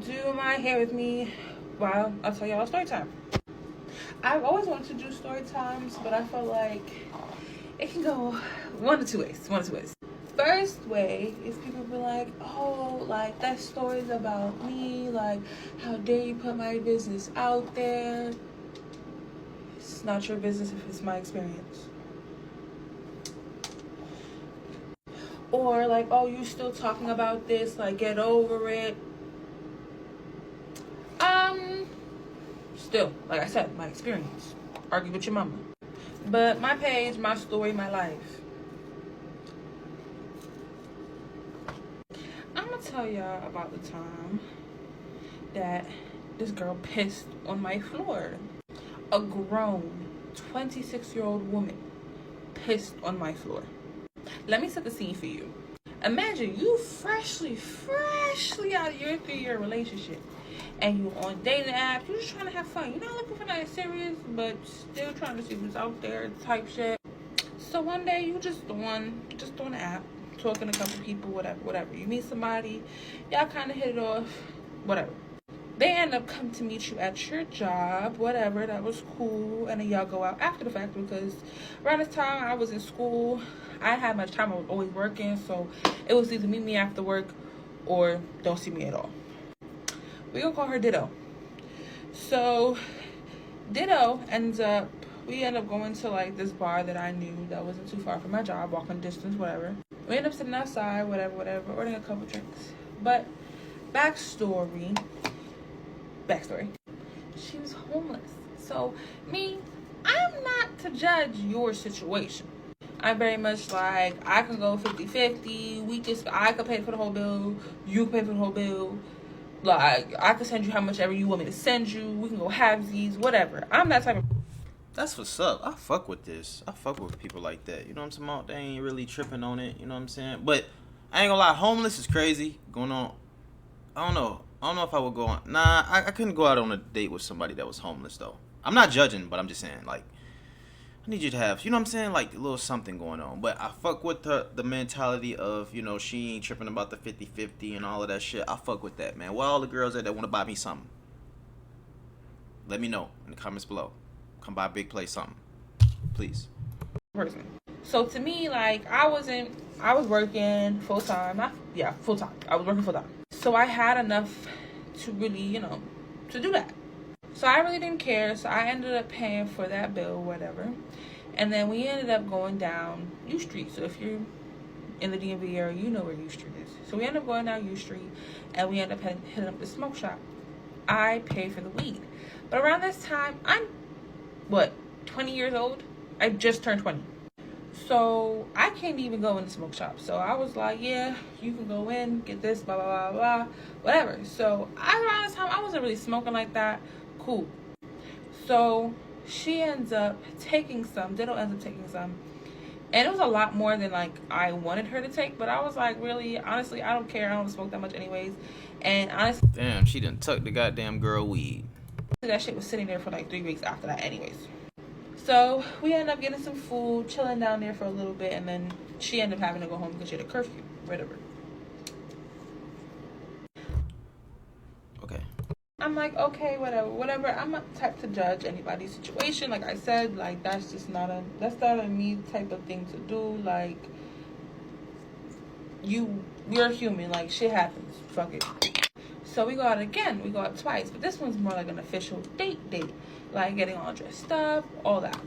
do my hair with me while I'll tell y'all a story time. I've always wanted to do story times, but I feel like it can go one of two ways. First way is people be like, oh, like that story's about me, like how dare you put my business out there. It's not your business if it's my experience. Or like, oh, you still talking about this, like get over it. Still, like I said, my experience. Argue with your mama. But my page, my story, my life. I'm gonna tell y'all about the time that this girl pissed on my floor. A grown 26-year-old woman pissed on my floor. Let me set the scene for you. Imagine you freshly out of your 3-year relationship, and you on dating apps. You're just trying to have fun. You're not looking for nothing serious, but still trying to see who's out there type shit. So one day you just on the app, talking to a couple people, whatever. You meet somebody, y'all kind of hit it off, whatever. They end up coming to meet you at your job, whatever. That was cool. And then y'all go out after the fact, because around this time I was in school. I didn't have much time. I was always working. So it was either meet me after work or don't see me at all. We gonna call her Ditto. So Ditto we end up going to like this bar that I knew that wasn't too far from my job, walking distance, whatever. We end up sitting outside, whatever, ordering a couple drinks. But backstory, she was homeless. So I'm not to judge your situation. I'm very much like, I can go 50-50. I could pay for the whole bill. You can pay for the whole bill. Like, I could send you how much ever you want me to send you. We can go halvesies, whatever. I'm that type of... That's what's up. I fuck with this. I fuck with people like that. You know what I'm talking about? They ain't really tripping on it. You know what I'm saying? But I ain't gonna lie. Homeless is crazy. Going on. I don't know if I would go on. Nah, I couldn't go out on a date with somebody that was homeless, though. I'm not judging, but I'm just saying, like, I need you to have, you know what I'm saying, like a little something going on. But I fuck with the mentality of, you know, she ain't tripping about the 50-50 and all of that shit. I fuck with that, man. Where all the girls that want to buy me something? Let me know in the comments below. Come by Big Play something, please. Person. So to me, like, I was working full time. Full time. I was working full time. So I had enough to really, you know, to do that. So I really didn't care. So I ended up paying for that bill, whatever. And then we ended up going down U Street. So if you're in the DMV area, you know where U Street is. So we ended up going down U Street, and we ended up hitting up the smoke shop. I paid for the weed. But around this time, I'm, 20 years old? I just turned 20. So I can't even go in the smoke shop. So I was like, yeah, you can go in, get this, blah, blah, blah, blah, whatever. So around this time, I wasn't really smoking like that. Cool. So she ends up taking some. Ditto ends up taking some. And it was a lot more than, like, I wanted her to take. But I was like, really, honestly, I don't care. I don't smoke that much anyways. And honestly... Damn, she done took the goddamn girl weed. That shit was sitting there for like 3 weeks after that anyways. So we ended up getting some food, chilling down there for a little bit, and then she ended up having to go home because she had a curfew, whatever. Okay. I'm like, okay, whatever. I'm not the type to judge anybody's situation. Like I said, like, that's not a me type of thing to do. Like, we're human. Like, shit happens. Fuck it. So we go out again. We go out twice. But this one's more like an official date. Like getting all dressed up, all that.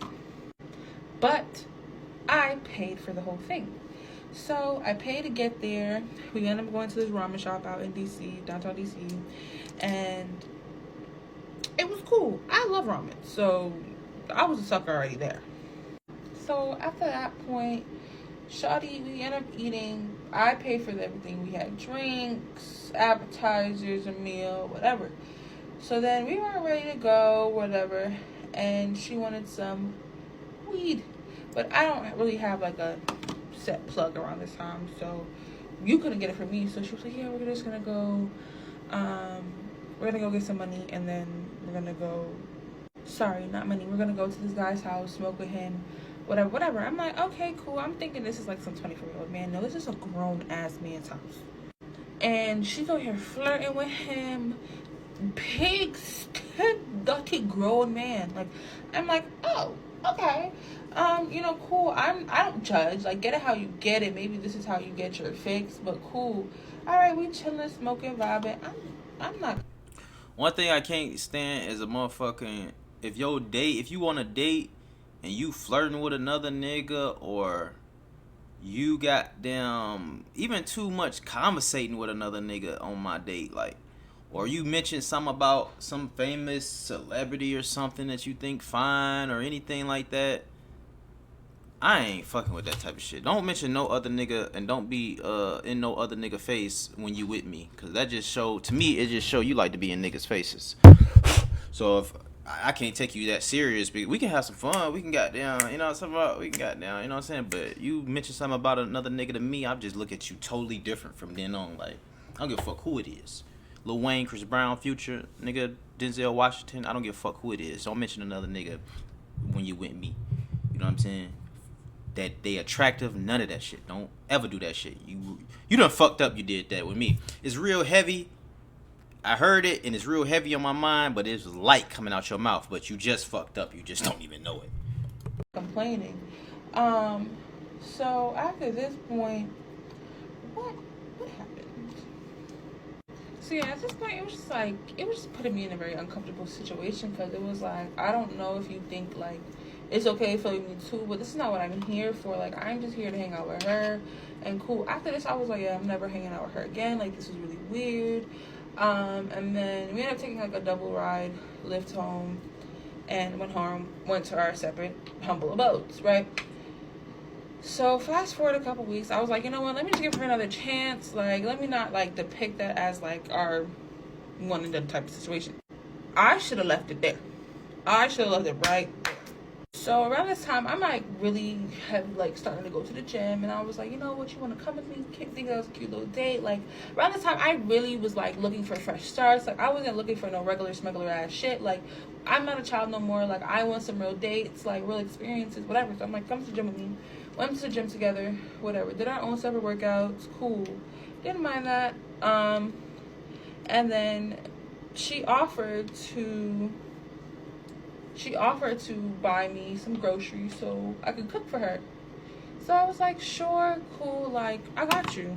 But I paid for the whole thing. So I paid to get there. We ended up going to this ramen shop out in DC, downtown DC. And it was cool. I love ramen. So I was a sucker already there. So after that point, shawty, we ended up eating. I paid for everything. We had drinks, appetizers, a meal, whatever. So then we were ready to go, whatever. And she wanted some weed. But I don't really have like a set plug around this time. So you couldn't get it from me. So she was like, yeah, we're just going to go. We're going to go get some money. And then we're going to go. Sorry, not money. We're going to go to this guy's house, smoke with him. Whatever. I'm like, okay, cool. I'm thinking this is like some 24-year-old man. No, this is a grown-ass man's house. and she's over here flirting with him. Big, dirty, grown man. Like, I'm like, oh, okay. Cool. I don't judge. Like, get it how you get it. Maybe this is how you get your fix, but cool. All right, we chilling, smoking, vibing. I'm not. One thing I can't stand is a motherfucking, if you want a date and you flirting with another nigga, or you got them even too much conversating with another nigga on my date, like, or you mention something about some famous celebrity or something that you think fine or anything like that, I ain't fucking with that type of shit. Don't mention no other nigga, and don't be in no other nigga face when you with me, cause that just show, to me, it just show you like to be in niggas' faces. So if I can't take you that serious, because we can have some fun, we can goddamn, we can goddamn, you know what I'm saying? But you mention something about another nigga to me, I just look at you totally different from then on. Like, I don't give a fuck who it is. Lil Wayne, Chris Brown, Future, nigga, Denzel Washington, I don't give a fuck who it is. Don't mention another nigga when you with me. You know what I'm saying? That they attractive, none of that shit. Don't ever do that shit. You done fucked up, you did that with me. It's real heavy. I heard it, and it's real heavy on my mind, but it's light coming out your mouth. But you just fucked up. You just don't even know it. Complaining. So after this point, what happened? So yeah, at this point, it was just putting me in a very uncomfortable situation, because it was like, I don't know if you think like it's okay for me too, but this is not what I'm here for. Like, I'm just here to hang out with her, and cool. After this, I was like, yeah, I'm never hanging out with her again. Like, this is really weird. And then we ended up taking like a double ride, lift home, and went to our separate humble abodes, right? So fast forward a couple weeks, I was like, you know what, let me just give her another chance. Like, let me not like depict that as like our one and done type of situation. I should have left it there. I should have left it right there. So around this time, I'm like really starting to go to the gym, and I was like, you know what, you want to come with me? Think that was a cute little date. Like, around this time, I really was like looking for fresh starts. Like, I wasn't looking for no regular smuggler ass shit. Like, I'm not a child no more. Like, I want some real dates, like real experiences, whatever. So I'm like, come to the gym with me. Went to the gym together, whatever. Did our own separate workouts, cool. Didn't mind that. And then she offered to buy me some groceries so I could cook for her. So I was like, sure, cool, like, I got you.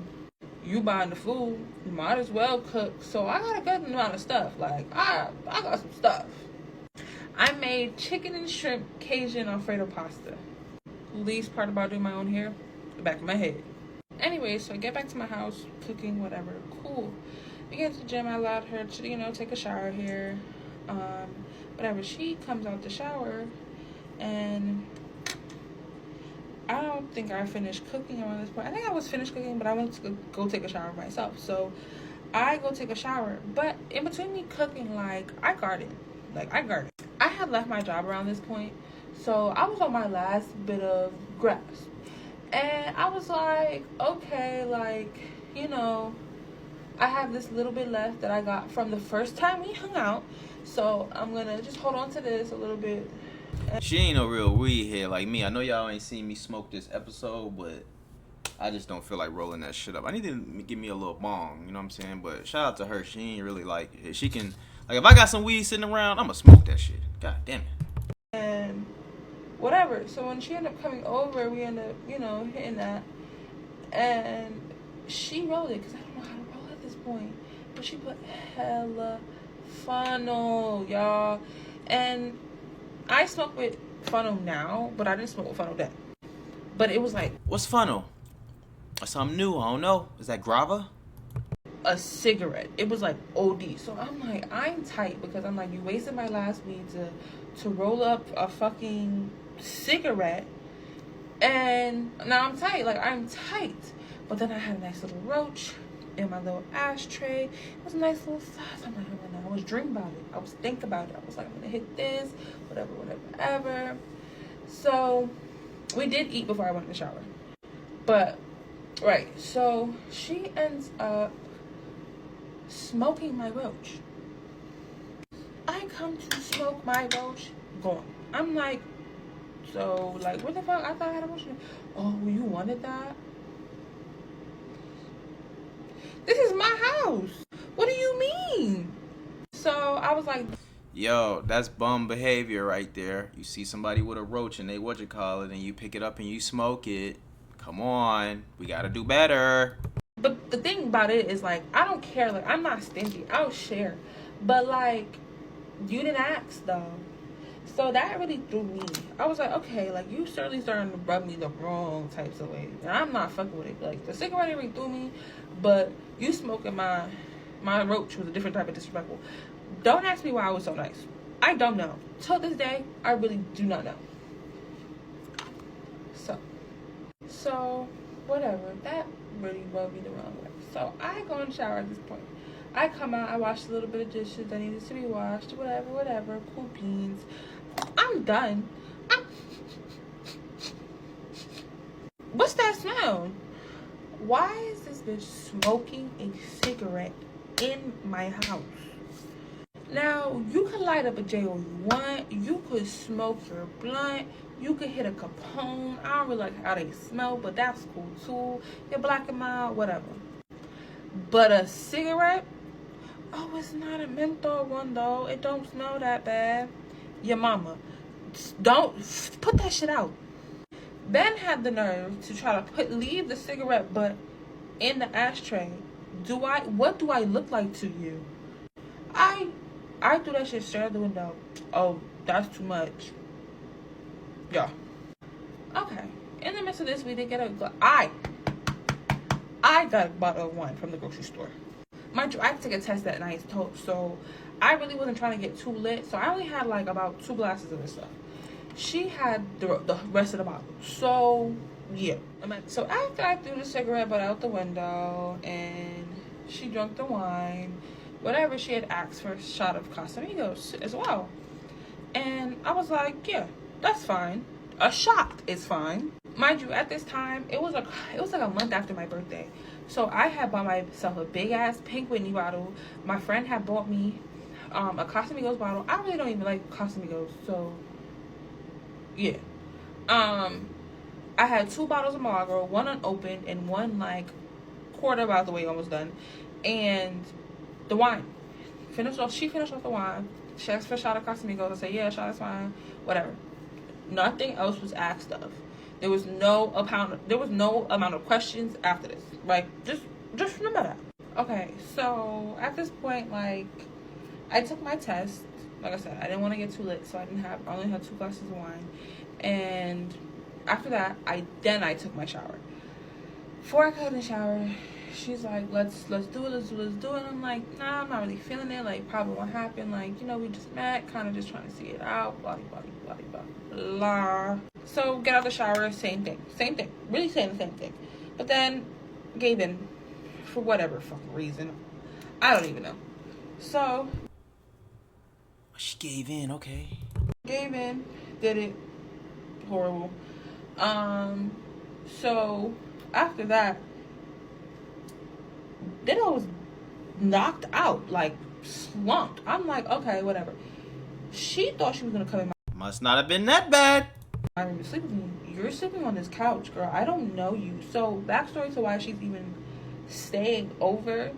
You buying the food, you might as well cook. So I got a good amount of stuff. Like, I got some stuff. I made chicken and shrimp Cajun Alfredo pasta. Least part about doing my own hair, the back of my head. Anyway, so I get back to my house, cooking, whatever, cool. We get to the gym, I allowed her to, take a shower here. Whatever, she comes out the shower, and I don't think I finished cooking around this point. I think I was finished cooking, but I wanted to go take a shower myself. So I go take a shower, but in between me cooking, like, I garden. I had left my job around this point, so I was on my last bit of grass. And I was like, okay, like, I have this little bit left that I got from the first time we hung out. So I'm gonna just hold on to this a little bit. She ain't no real weed head like me. I know y'all ain't seen me smoke this episode, but I just don't feel like rolling that shit up. I need to give me a little bong, you know what I'm saying? But shout out to her. She ain't really like, she can, like, if I got some weed sitting around, I'm gonna smoke that shit. God damn it. And whatever. So when she ended up coming over, we ended up, hitting that. And she rolled it, because I don't know how to roll at this point. But she put hella funnel, y'all. And I smoke with funnel now, but I didn't smoke with funnel then. But it was like, what's funnel? That's something new. I don't know. Is that grava? A cigarette. It was like OD. So I'm like, I'm tight, because I'm like, you wasted my last weed to roll up a fucking cigarette, and now I'm tight. Like, I'm tight. But then I had a nice little roach in my little ashtray. It was a nice little size. I'm like, I was dreaming about it. I was thinking about it. I was like, I'm gonna hit this, whatever. So we did eat before I went in the shower. But right, so she ends up smoking my roach. I come to smoke my roach, gone. I'm like, so, like, what the fuck? I thought I had a roach. Oh, you wanted that? This is my house. What do you mean? So I was like, Yo, that's bum behavior right there. You see somebody with a roach and they and you pick it up and you smoke it. Come on, we gotta do better. but the thing about it is, like, I don't care. Like, I'm not stingy. I'll share. But, like, you didn't ask, though. So that really threw me. I was like, okay, like, you certainly starting to rub me the wrong types of ways. And I'm not fucking with it. Like, the cigarette really threw me, but you smoking my roach was a different type of disrespectful. Don't ask me why I was so nice. I don't know. Till this day, I really do not know. So whatever. That really rubbed me the wrong way. So I go in the shower at this point. I come out, I wash a little bit of dishes that needed to be washed, whatever, cool beans. I'm done. What's that smell? Why is this bitch smoking a cigarette in my house? Now, you could light up a J all you want. You could smoke your blunt. You could hit a Capone. I don't really like how they smell, but that's cool too. You're black and mild, whatever. But a cigarette? Oh, it's not a menthol one though. It don't smell that bad. Your mama. Don't put that shit out. Ben had the nerve to try to leave the cigarette butt in the ashtray. What do I look like to you? I threw that shit straight out the window. Oh, that's too much. Yeah. Okay. In the midst of this, we did get I got a bottle of wine from the grocery store. Mind you, I had to take a test that night, so I really wasn't trying to get too lit. So I only had like about 2 glasses of this stuff. She had the rest of the bottle. So yeah. So after I threw the cigarette butt out the window and she drank the wine, whatever, she had asked for a shot of Casamigos as well. And I was like, yeah, that's fine. A shot is fine. Mind you, at this time, it was like a month after my birthday. So I had bought myself a big ass pink Whitney bottle. My friend had bought me a Casamigos bottle. I really don't even like Casamigos, so yeah. I had 2 bottles of Marlboro, one unopened and one like quarter about the way almost done. And the wine. She finished off the wine. She asked for a shot of Casamigos. I said, yeah, shot is fine. Whatever. Nothing else was asked of. There was no amount of questions after this. Like, just remember that. Okay, so at this point, like, I took my test. Like I said, I didn't want to get too lit, so I only had 2 glasses of wine. And after that, I took my shower. Before I got in the shower, she's like, let's do it. And I'm like, nah, I'm not really feeling it. Like, probably won't happen. Like, we just met, kind of just trying to see it out. Blah, blah, blah, blah, blah. So, get out of the shower, same thing. Really saying the same thing. But then, gave in for whatever fucking reason. I don't even know. So, she gave in, okay. Gave in, did it. Horrible. So, after that, then I was knocked out, like slumped. I'm like, okay, whatever. She thought she was gonna come in Must not have been that bad. my room to sleep with me. You're sleeping on this couch, girl. I don't know you. So backstory to why she's even staying over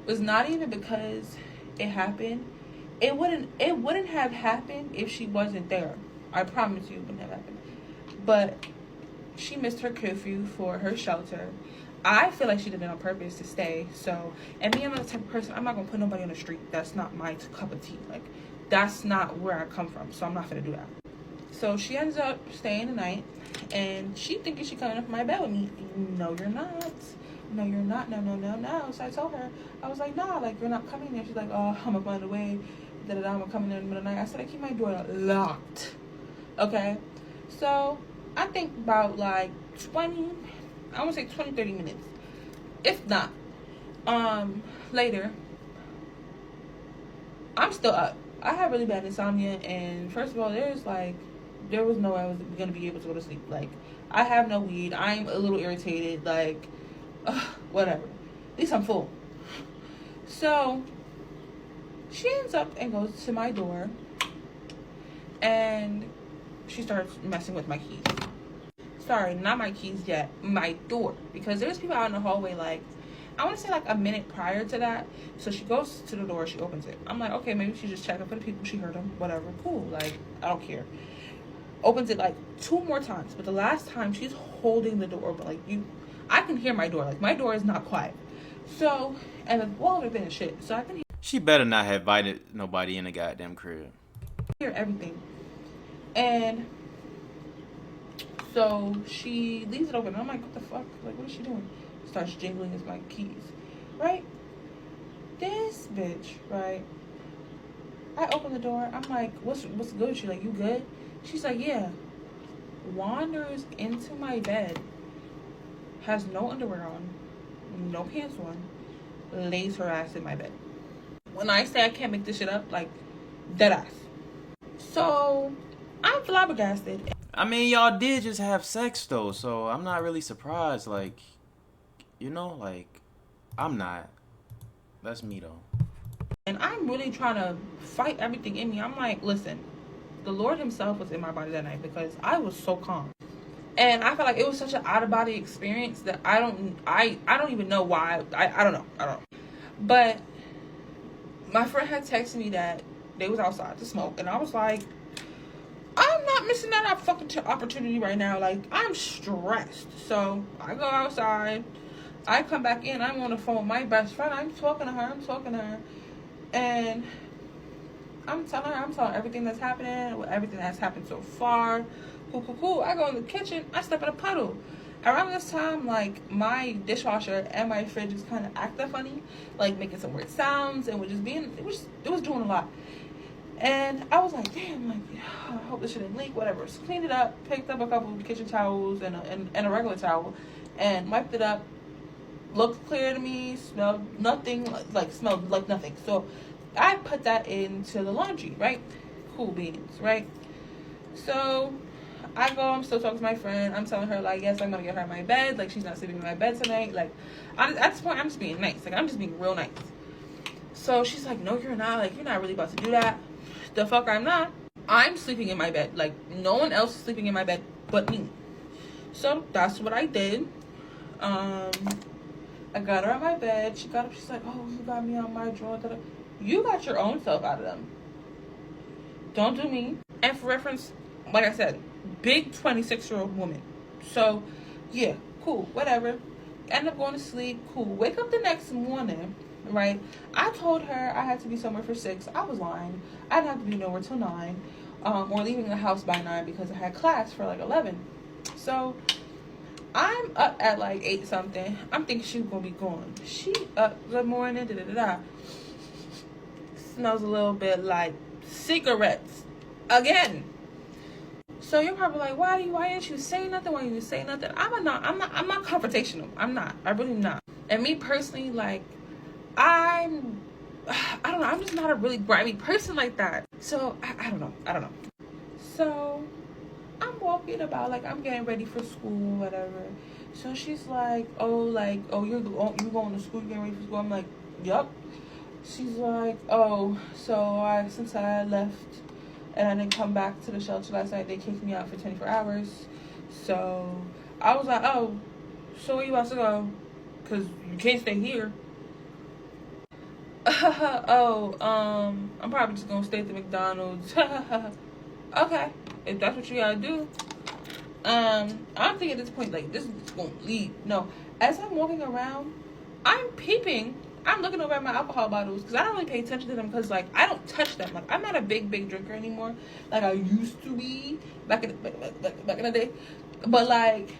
was not even because it happened. It wouldn't have happened if she wasn't there. I promise you it wouldn't have happened. But she missed her curfew for her shelter. I feel like she did it on purpose to stay. So, and me, I'm the type of person, I'm not going to put nobody on the street. That's not my cup of tea. Like, that's not where I come from. So I'm not going to do that. So she ends up staying the night. And she thinking she coming up in my bed with me. No, you're not. No, you're not. No. So I told her, I was like, nah, like, you're not coming there. She's like, oh, I'm up on the way. I'm going to come in the middle of the night. I said, I keep my door locked. Okay? So I think about like 20, I want to say 20, 30 minutes. If not, later, I'm still up. I have really bad insomnia, and first of all, there was no way I was going to be able to go to sleep. Like, I have no weed. I'm a little irritated. Like, whatever. At least I'm full. So, she ends up and goes to my door, and she starts messing with my keys. Sorry, not my keys yet. My door. Because there's people out in the hallway like, I want to say like a minute prior to that. So she goes to the door, she opens it. I'm like, okay, maybe she's just checking for the people. She heard them, whatever, cool. Like, I don't care. Opens it like 2 more times, but the last time she's holding the door open. Like, I can hear my door. Like, my door is not quiet. So, and the walls are thin as shit. So I can She better not have invited nobody in the goddamn crib. hear everything. And so she leaves it open. And I'm like, what the fuck? Like, what is she doing? Starts jingling as my keys, right? This bitch, right? I open the door. I'm like, what's good? She's like, you good? She's like, yeah. Wanders into my bed. Has no underwear on. No pants on. Lays her ass in my bed. When I say I can't make this shit up, like, dead ass. So, I'm flabbergasted. I mean, y'all did just have sex, though, so I'm not really surprised. Like, you know, like, I'm not. That's me, though. And I'm really trying to fight everything in me. I'm like, listen, the Lord himself was in my body that night because I was so calm. And I felt like it was such an out-of-body experience that I don't even know why. I don't know. But my friend had texted me that they was outside to smoke. And I was like, I'm not missing that fucking opportunity right now. Like, I'm stressed. So I go outside. I come back in. I'm on the phone with my best friend. I'm talking to her. And I'm telling her everything that's happening, everything that's happened so far. Cool. I go in the kitchen. I step in a puddle. Around this time, like, my dishwasher and my fridge just kind of acting funny, like making some weird sounds, and it was doing a lot. And I was like, damn, like, I hope this shouldn't leak, whatever. So cleaned it up, picked up a couple of kitchen towels and a regular towel, and wiped it up. Looked clear to me, smelled nothing, smelled like nothing. So I put that into the laundry, right? Cool beans, right? So I go, I'm still talking to my friend. I'm telling her, like, yes, I'm going to get her in my bed. Like, she's not sleeping in my bed tonight. Like, at this point, I'm just being nice. Like, I'm just being real nice. So she's like, no, you're not. Like, you're not really about to do that. The fuck I'm not. I'm sleeping in my bed. Like, no one else is sleeping in my bed but me. So that's what I did. I got her on my bed. She got up. She's like, oh, you got me on my drawer. You got your own self out of them. Don't do me. And for reference, like I said, big 26-year-old woman. So, yeah, cool, whatever. End up going to sleep. Cool. Wake up the next morning, right? I told her I had to be somewhere for 6. I was lying. I didn't have to be nowhere till 9. Or leaving the house by 9 because I had class for like 11. So I'm up at like 8 something. I'm thinking she's gonna be gone. She up, good morning, Smells a little bit like cigarettes again. So you're probably like, why didn't you say nothing? Why didn't you say nothing? I'm not confrontational. I'm not. I really am not. And me personally, like, I don't know. I'm just not a really grimy person like that. So I don't know. So I'm walking about, like, I'm getting ready for school, whatever. So she's like, you're going to school, you're getting ready for school. I'm like, yup. She's like, oh, so since I left and I didn't come back to the shelter last night, they kicked me out for 24 hours. So I was like, oh, so where you about to go? Because you can't stay here. I'm probably just going to stay at the McDonald's. Okay, if that's what you gotta do. I'm thinking at this point, like, this is gonna leave. No, as I'm walking around, I'm peeping. I'm looking over at my alcohol bottles because I don't really pay attention to them because, like, I don't touch them. Like, I'm not a big drinker anymore, like I used to be back in the day. But like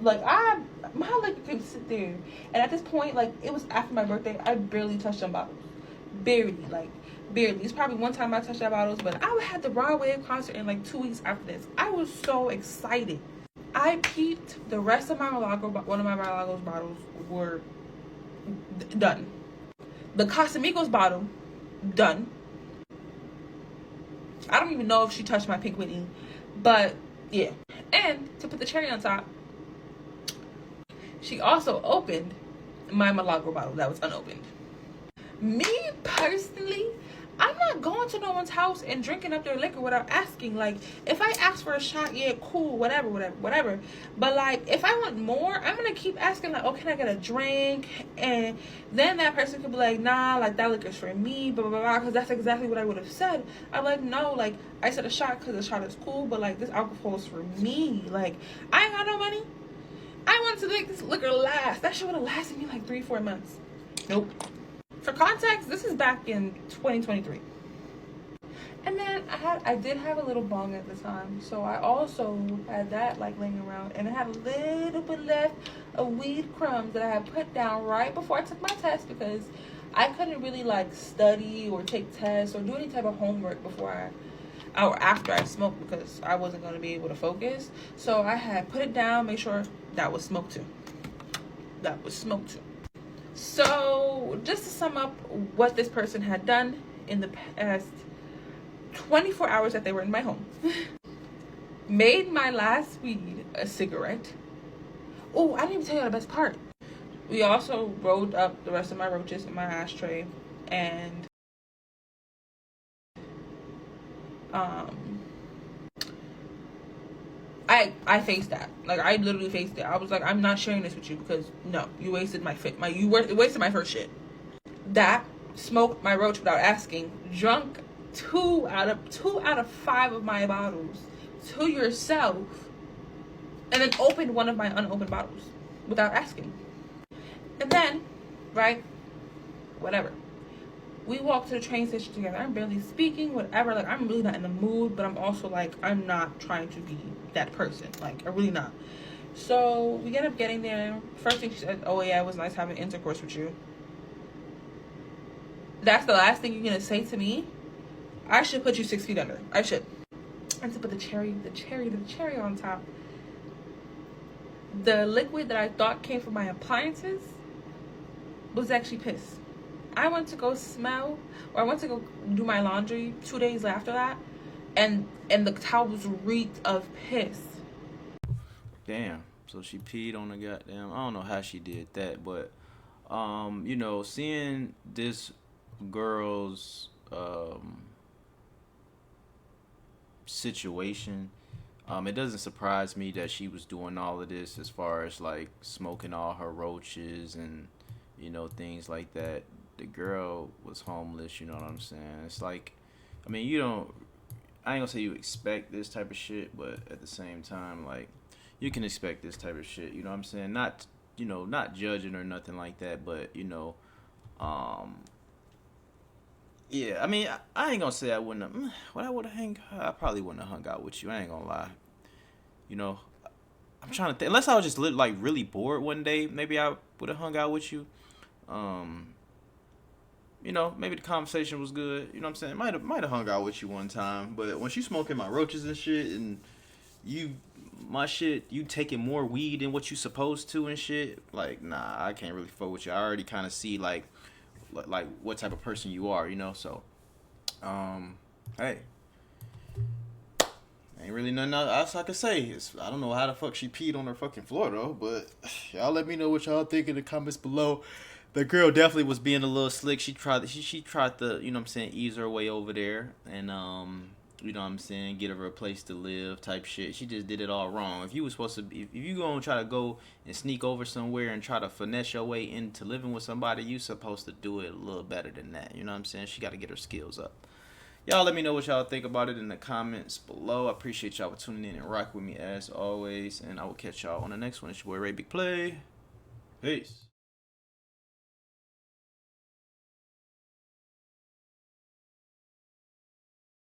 my liquor could sit there, and at this point, like, it was after my birthday. I barely touched them bottles, barely. It's probably one time I touched that bottles, but I had the Raw Wave concert in like 2 weeks after this. I was so excited. I peeped the rest of my one of my Milagros bottles were done. The Casamigos bottle, done. I don't even know if she touched my Pink Whitney, but yeah. And to put the cherry on top, she also opened my Milagro bottle that was unopened. Me personally, I'm not not going to no one's house and drinking up their liquor without asking. Like, if I ask for a shot, yeah, cool, whatever. But like, if I want more, I'm gonna keep asking, like, oh, can I get a drink? And then that person could be like, nah, like, that liquor's for me, blah, blah, blah, because that's exactly what I would have said. I'm like, no, like, I said a shot because a shot is cool, but like, this alcohol is for me. Like, I ain't got no money. I wanted to make this liquor last. That shit would have lasted me like 3-4 months. Nope. For context, this is back in 2023. And then I did have a little bong at the time, so I also had that like laying around, and I had a little bit left of weed crumbs that I had put down right before I took my test, because I couldn't really like study or take tests or do any type of homework before or after I smoked, because I wasn't going to be able to focus. So I had put it down, make sure that was smoked too. So just to sum up what this person had done in the past 24 hours that they were in my home. Made my last weed a cigarette. Oh, I didn't even tell you the best part. We also rolled up the rest of my roaches in my ashtray, and I faced that. Like, I literally faced it. I was like, I'm not sharing this with you, because no, you wasted you wasted my first shit. That, smoked my roach without asking, drunk 2 out of 5 of my bottles to yourself, and then opened one of my unopened bottles without asking. And then, right, whatever, we walked to the train station together. I'm barely speaking, whatever. Like, I'm really not in the mood, but I'm also like, I'm not trying to be that person. Like, I'm really not. So we end up getting there. First thing she said, oh yeah, it was nice having intercourse with you. That's the last thing you're gonna say to me? I should put you 6 feet under. I should. And to put the cherry on top, the liquid that I thought came from my appliances was actually piss. I went to go smell, or I went to go do my laundry 2 days after that, and the towels reeked of piss. Damn. So she peed on the goddamn. I don't know how she did that, but seeing this girl's situation, it doesn't surprise me that she was doing all of this, as far as like smoking all her roaches and things like that. The girl was homeless, you know what I'm saying? It's like, I mean, I ain't gonna say you expect this type of shit, but at the same time, like, you can expect this type of shit, you know what I'm saying? Not judging or nothing like that, but yeah, I mean, I ain't gonna say I wouldn't have. I probably wouldn't have hung out with you. I ain't gonna lie. I'm trying to think. Unless I was just like really bored one day, maybe I would have hung out with you. Maybe the conversation was good. You know what I'm saying? Might have hung out with you one time, but when you smoking my roaches and shit, and you taking more weed than what you supposed to and shit, like, nah, I can't really fuck with you. I already kind of see like what type of person you are, so hey, ain't really nothing else I can say. I don't know how the fuck she peed on her fucking floor though, but y'all let me know what y'all think in the comments below. The girl definitely was being a little slick. She tried to ease her way over there and get her a place to live type shit. She just did it all wrong. If you gonna try to go and sneak over somewhere and try to finesse your way into living with somebody, you supposed to do it a little better than that. You know what I'm saying? She got to get her skills up. Y'all let me know what y'all think about it in the comments below. I appreciate y'all for tuning in and rock with me as always, and I will catch y'all on the next one. It's your boy Ray Big Play. Peace.